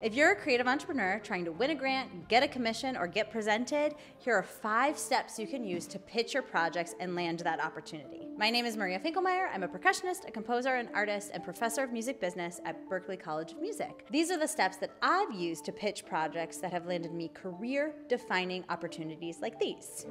If you're a creative entrepreneur trying to win a grant, get a commission, or get presented, here are 5 steps you can use to pitch your projects and land that opportunity. My name is Maria Finkelmeyer. I'm a percussionist, a composer, an artist, and professor of music business at Berklee College of Music. These are the steps that I've used to pitch projects that have landed me career-defining opportunities like these.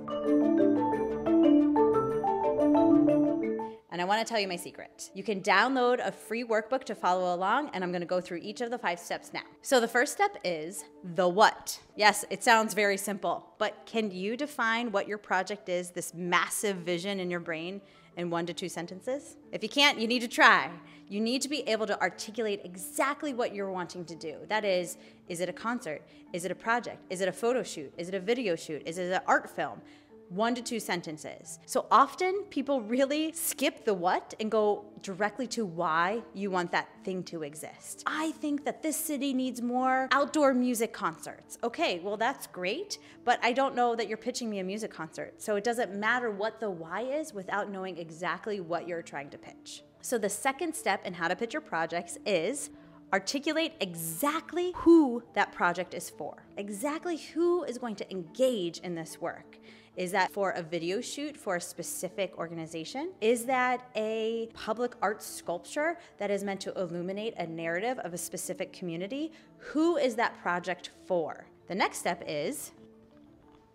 And I want to tell you my secret. You can download a free workbook to follow along, and I'm going to go through each of the 5 steps now. So the first step is the what. Yes, it sounds very simple, but can you define what your project is, this massive vision in your brain, in 1 to 2 sentences? If you can't, you need to try. You need to be able to articulate exactly what you're wanting to do. That is it a concert? Is it a project? Is it a photo shoot? Is it a video shoot? Is it an art film? 1 to 2 sentences. So often people really skip the what and go directly to why you want that thing to exist. I think that this city needs more outdoor music concerts. Okay, well that's great, but I don't know that you're pitching me a music concert. So it doesn't matter what the why is without knowing exactly what you're trying to pitch. So the second step in how to pitch your projects is articulate exactly who that project is for. Exactly who is going to engage in this work. Is that for a video shoot for a specific organization? Is that a public art sculpture that is meant to illuminate a narrative of a specific community? Who is that project for? The next step is,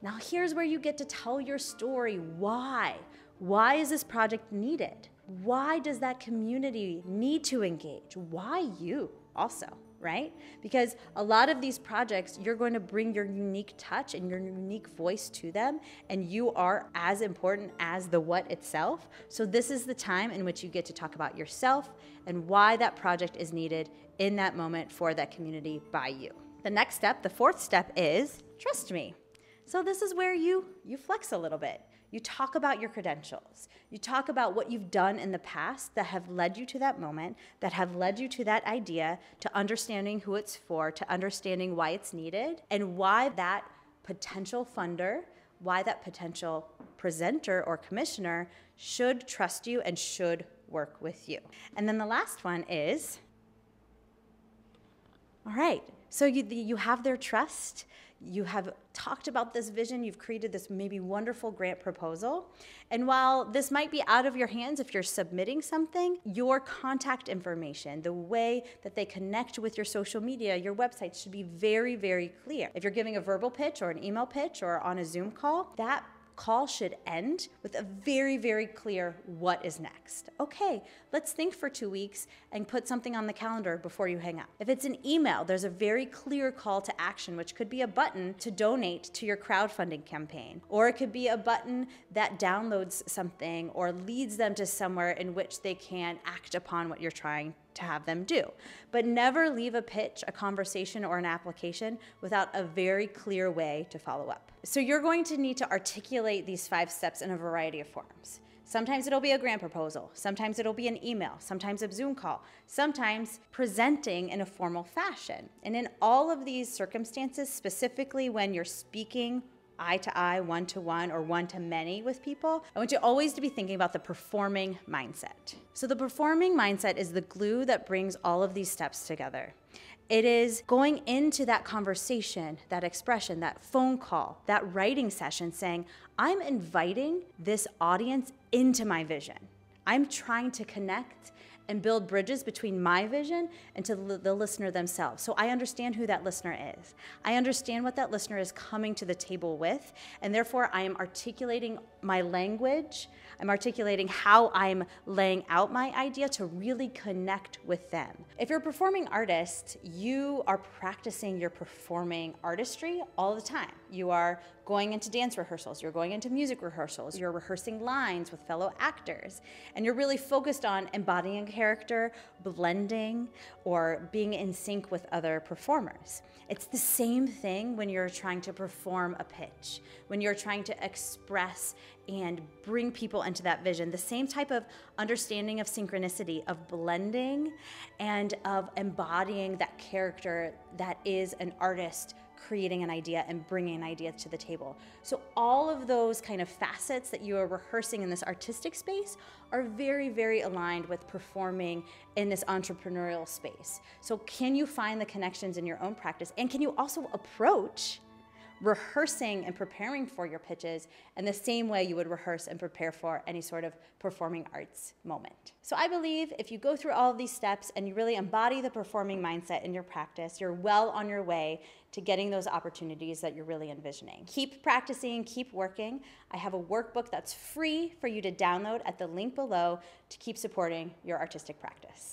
now here's where you get to tell your story. Why? Why is this project needed? Why does that community need to engage? Why you also? Right? Because a lot of these projects, you're going to bring your unique touch and your unique voice to them, and you are as important as the what itself. So this is the time in which you get to talk about yourself and why that project is needed in that moment for that community by you. The next step, the 4th step, is trust me. So this is where you flex a little bit. You talk about your credentials. You talk about what you've done in the past that have led you to that moment, that have led you to that idea, to understanding who it's for, to understanding why it's needed, and why that potential funder, why that potential presenter or commissioner should trust you and should work with you. And then the last one is, all right, so you have their trust. You have talked about this vision, you've created this maybe wonderful grant proposal. And while this might be out of your hands if you're submitting something, your contact information, the way that they connect with your social media, your website should be very, very clear. If you're giving a verbal pitch or an email pitch or on a Zoom call, that call should end with a very, very clear what is next. Okay, let's think for 2 weeks and put something on the calendar before you hang up. If it's an email, there's a very clear call to action, which could be a button to donate to your crowdfunding campaign, or it could be a button that downloads something or leads them to somewhere in which they can act upon what you're trying to have them do. But never leave a pitch, a conversation, or an application without a very clear way to follow up. So you're going to need to articulate these 5 steps in a variety of forms. Sometimes it'll be a grant proposal, sometimes it'll be an email, sometimes a Zoom call, sometimes presenting in a formal fashion. And in all of these circumstances, specifically when you're speaking eye to eye, 1-to-1, or 1-to-many with people, I want you always to be thinking about the performing mindset. So the performing mindset is the glue that brings all of these steps together. It is going into that conversation, that expression, that phone call, that writing session saying, I'm inviting this audience into my vision. I'm trying to connect and build bridges between my vision and to the listener themselves. So I understand who that listener is. I understand what that listener is coming to the table with, and therefore I am articulating my language. I'm articulating how I'm laying out my idea to really connect with them. If you're a performing artist, you are practicing your performing artistry all the time. You are going into dance rehearsals, you're going into music rehearsals, you're rehearsing lines with fellow actors, and you're really focused on embodying a character, blending, or being in sync with other performers. It's the same thing when you're trying to perform a pitch, when you're trying to express and bring people into that vision. The same type of understanding of synchronicity, of blending, and of embodying that character that is an artist creating an idea and bringing an idea to the table. So all of those kind of facets that you are rehearsing in this artistic space are very, very aligned with performing in this entrepreneurial space. So can you find the connections in your own practice? And can you also approach rehearsing and preparing for your pitches in the same way you would rehearse and prepare for any sort of performing arts moment? So I believe if you go through all of these steps and you really embody the performing mindset in your practice, you're well on your way to getting those opportunities that you're really envisioning. Keep practicing, keep working. I have a workbook that's free for you to download at the link below to keep supporting your artistic practice.